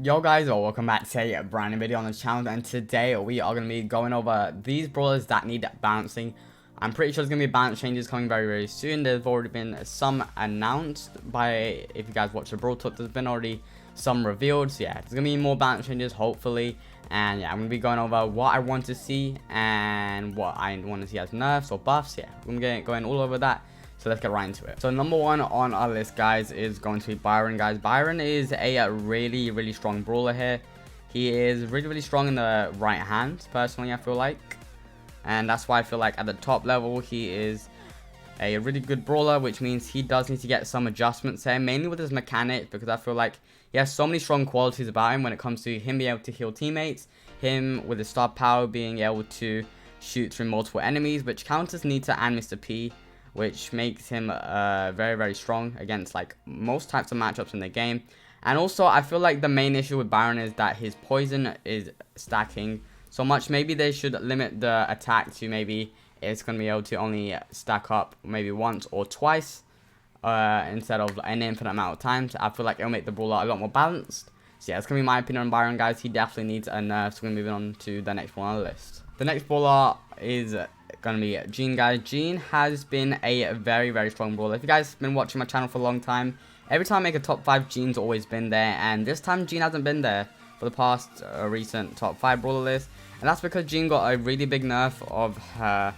Yo guys, welcome back to a brand new video on the channel, and today we are going to be going over these brawlers that need balancing. I'm pretty sure there's going to be balance changes coming very soon. There's already been some announced by, if you guys watch the Brawl Talk, there's been already some revealed. So yeah, there's going to be more balance changes hopefully, and yeah, I'm going to be going over what I want to see and what I want to see as nerfs or buffs. Yeah, I'm going to be going all over that. So let's get right into it. So number one on our list, guys, is going to be Byron, guys. Byron is a really strong brawler here. He is really strong in the right hand, personally, I feel like. And that's why I feel like at the top level, he is a really good brawler, which means he does need to get some adjustments here, mainly with his mechanics, because I feel like he has so many strong qualities about him when it comes to him being able to heal teammates, him with his star power being able to shoot through multiple enemies, which counters Nita and Mr. P, which makes him very strong against like most types of matchups in the game. And also I feel like the main issue with Byron is that his poison is stacking so much. Maybe they should limit the attack to maybe it's going to be able to only stack up maybe once or twice instead of an infinite amount of times. I feel like it'll make the brawler a lot more balanced. So yeah, that's going to be my opinion on Byron, guys. He definitely needs a nerf. So we're going to move on to the next one on the list. The next brawler is gonna be Gene, guys. Gene has been a very strong brawler. If you guys have been watching my channel for a long time, every time I make a top 5, Gene's always been there, and this time Gene hasn't been there for the past recent top 5 brawler list, and that's because Gene got a really big nerf of her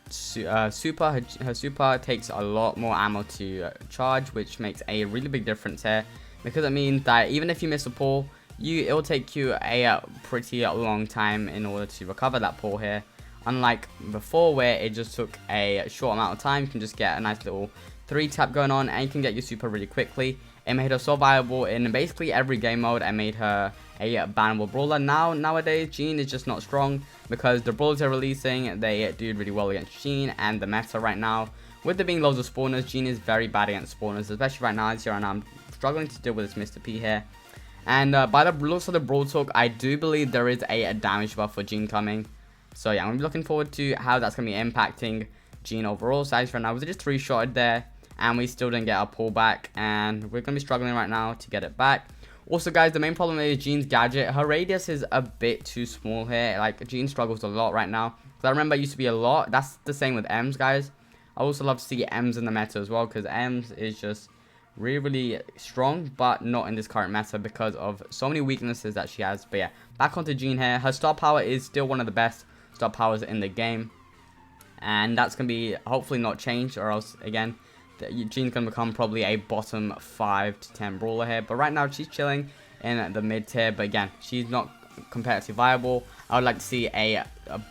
super. Her super takes a lot more ammo to charge, which makes a really big difference here, because it means that even if you miss a pull, it will take you a pretty long time in order to recover that pull here. Unlike before, where it just took a short amount of time, you can just get a nice little 3-tap going on, and you can get your super really quickly. It made her so viable in basically every game mode, and made her a bannable brawler. Nowadays, Gene is just not strong, because the brawlers they're releasing, they do really well against Gene, and the meta right now, with there being loads of spawners, Gene is very bad against spawners, especially right now. As right now, I'm struggling to deal with this Mr. P here. And by the looks of the Brawl Talk, I do believe there is a damage buff for Gene coming. So yeah, I'm going to be looking forward to how that's going to be impacting Gene overall. So as right now, we just 3-shotted there, and we still didn't get our pullback, and we're going to be struggling right now to get it back. Also, guys, the main problem is Gene's gadget. Her radius is a bit too small here. Like, Gene struggles a lot right now. Because I remember it used to be a lot. That's the same with Ems, guys. I also love to see Ems in the meta as well, because Ems is just really strong, but not in this current meta because of so many weaknesses that she has. But yeah, back onto Gene here. Her star power is still one of the best star powers in the game, and that's gonna be hopefully not changed, or else again Gene's gonna become probably a bottom 5 to 10 brawler here. But right now she's chilling in the mid tier, but again, she's not competitively viable. I would like to see a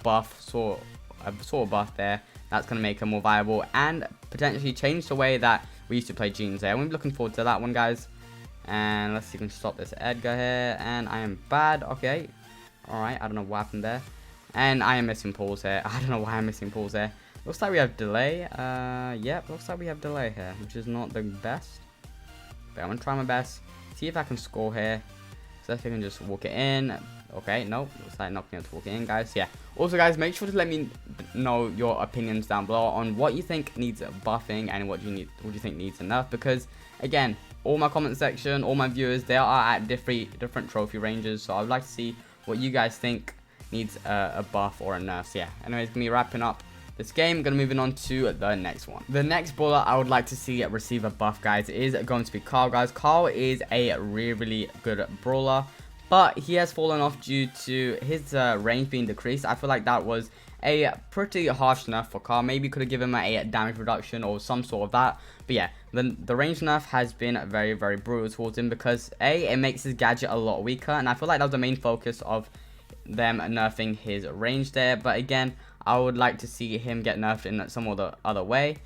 buff sort of buff there that's gonna make her more viable and potentially change the way that we used to play Gene's there. We're looking forward to that one, guys. And let's see if we can stop this Edgar here. And I am bad. Okay, alright, I don't know what happened there. And I am missing pulls here. I don't know why I'm missing pulls here. Looks like we have delay. Yep, looks like we have delay here, which is not the best. But I'm going to try my best. See if I can score here. So if I can just walk it in. Okay, nope. Looks like not being able to walk it in, guys. Yeah. Also, guys, make sure to let me know your opinions down below on what you think needs buffing and what you think needs a nerf. Because, again, all my comment section, all my viewers, they are at different trophy ranges. So I would like to see what you guys think needs a buff or a nerf. So yeah, anyways, gonna be wrapping up this game. Gonna moving on to the next one. The next brawler I would like to see receive a buff, guys, is going to be Carl, guys. Carl is a really good brawler, but he has fallen off due to his range being decreased. I feel like that was a pretty harsh nerf for Carl. Maybe could have given him a damage reduction or some sort of that. But yeah, the range nerf has been very brutal towards him, because it makes his gadget a lot weaker, and I feel like that was the main focus of them nerfing his range there. But again, I would like to see him get nerfed in some other way.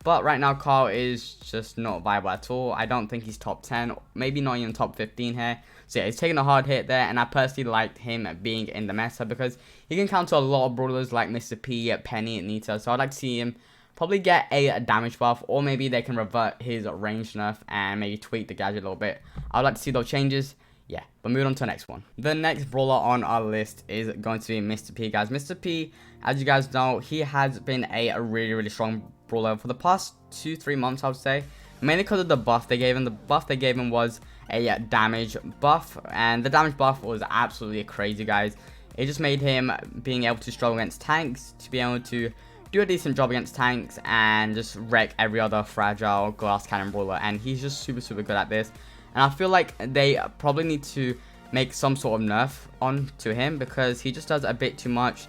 But right now, Carl is just not viable at all. I don't think he's top 10, maybe not even top 15 here. So yeah, he's taking a hard hit there, and I personally liked him being in the meta because he can counter a lot of brawlers like Mr. P, Penny, and Nita. So I'd like to see him probably get a damage buff, or maybe they can revert his range nerf and maybe tweak the gadget a little bit. I'd like to see those changes. Yeah, but moving on to the next one. The next brawler on our list is going to be Mr. P, guys. Mr. P, as you guys know, he has been a really strong brawler for the past 2-3 months, I would say. Mainly because of the buff they gave him. The buff they gave him was a damage buff, and the damage buff was absolutely crazy, guys. It just made him being able to struggle against tanks, to be able to do a decent job against tanks and just wreck every other fragile glass cannon brawler, and he's just super good at this. And I feel like they probably need to make some sort of nerf on to him, because he just does a bit too much,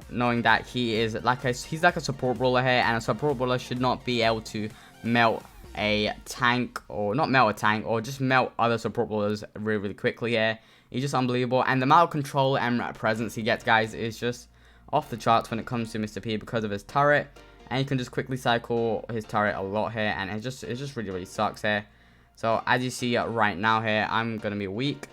knowing that he is he's like a support brawler here, and a support brawler should not be able to melt a tank, or not melt a tank, or just melt other support brawlers really quickly here. He's just unbelievable, and the amount of control and presence he gets, guys, is just off the charts when it comes to Mr. P, because of his turret. And you can just quickly cycle his turret a lot here, and it just really sucks here. So as you see right now here, I'm gonna be weak.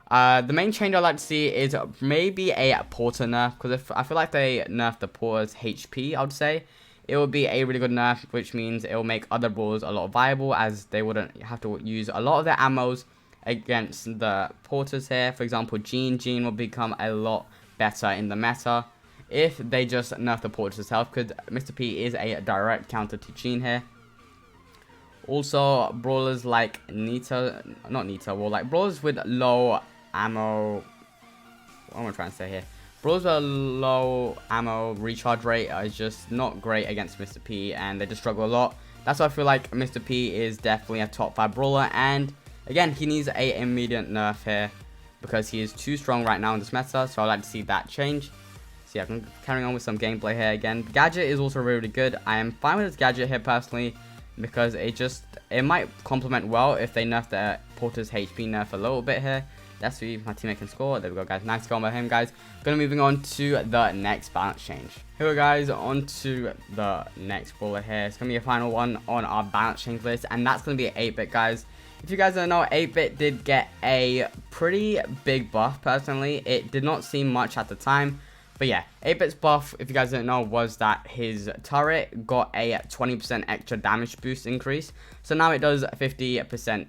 The main change I'd like to see is maybe a porter nerf, because if I feel like they nerf the porter's HP, I would say it would be a really good nerf, which means it will make other brawlers a lot viable, as they wouldn't have to use a lot of their ammos against the porters here. For example, Jean will become a lot better in the meta if they just nerf the porter's health, because Mr. P is a direct counter to Jean here. Also, brawlers like brawlers with low ammo, what am I trying to say here? Brawlers with a low ammo recharge rate is just not great against Mr. P, and they just struggle a lot. That's why I feel like Mr. P is definitely a top 5 brawler, and again, he needs a immediate nerf here, because he is too strong right now in this meta, so I'd like to see that change. So yeah, I'm carrying on with some gameplay here again. Gadget is also really good. I am fine with this gadget here personally, because it might complement well if they nerf the porter's HP nerf a little bit here. That's who my teammate can score. There we go, guys. Nice goal by him, guys. Gonna moving on to the next balance change. Here we go, guys, on to the next brawler here. It's gonna be a final one on our balance change list, and that's gonna be 8-Bit, guys. If you guys don't know, 8-Bit did get a pretty big buff personally. It did not seem much at the time, but yeah, 8-Bit's buff, if you guys don't know, was that his turret got a 20% extra damage boost increase. So now it does 50%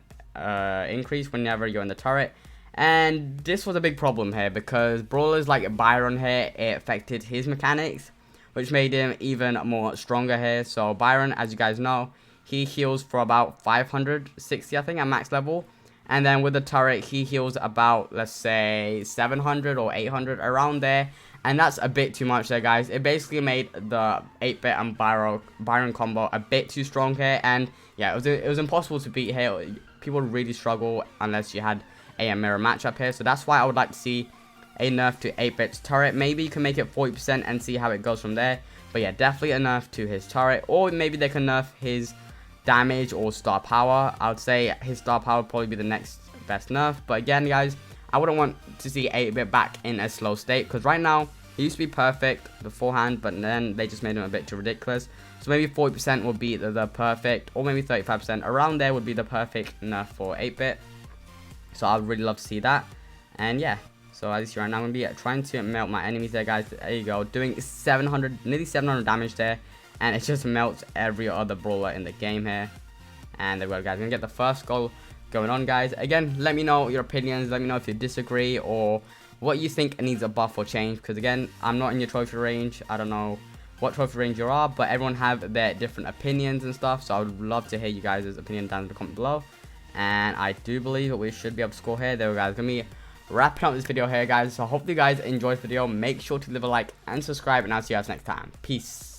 increase whenever you're in the turret. And this was a big problem here, because brawlers like Byron here, it affected his mechanics, which made him even more stronger here. So Byron, as you guys know, he heals for about 560, I think, at max level. And then with the turret, he heals about, let's say, 700 or 800, around there. And that's a bit too much there, guys. It basically made the 8-Bit and Byron combo a bit too strong here. And yeah, it was impossible to beat here. People would really struggle unless you had a mirror matchup here. So that's why I would like to see a nerf to 8-Bit's turret. Maybe you can make it 40% and see how it goes from there. But yeah, definitely a nerf to his turret. Or maybe they can nerf his damage or star power. I would say his star power would probably be the next best nerf. But again, guys, I wouldn't want to see 8-Bit back in a slow state, because right now he used to be perfect beforehand, but then they just made him a bit too ridiculous. So maybe 40% would be the perfect, or maybe 35%, around there would be the perfect nerf for 8-Bit. So I would really love to see that. And yeah, so as you see right now, I'm going to be trying to melt my enemies there, guys. There you go, doing nearly 700 damage there. And it just melts every other brawler in the game here. And there we go, guys. We're going to get the first goal going on, guys. Again, let me know your opinions. Let me know if you disagree, or what you think needs a buff or change. Because again, I'm not in your trophy range. I don't know what trophy range you are, but everyone have their different opinions and stuff. So I would love to hear you guys' opinion down in the comment below. And I do believe that we should be able to score here. There we go, guys. Gonna be wrapping up this video here, guys. So hopefully you guys enjoyed the video. Make sure to leave a like and subscribe, and I'll see you guys next time. Peace.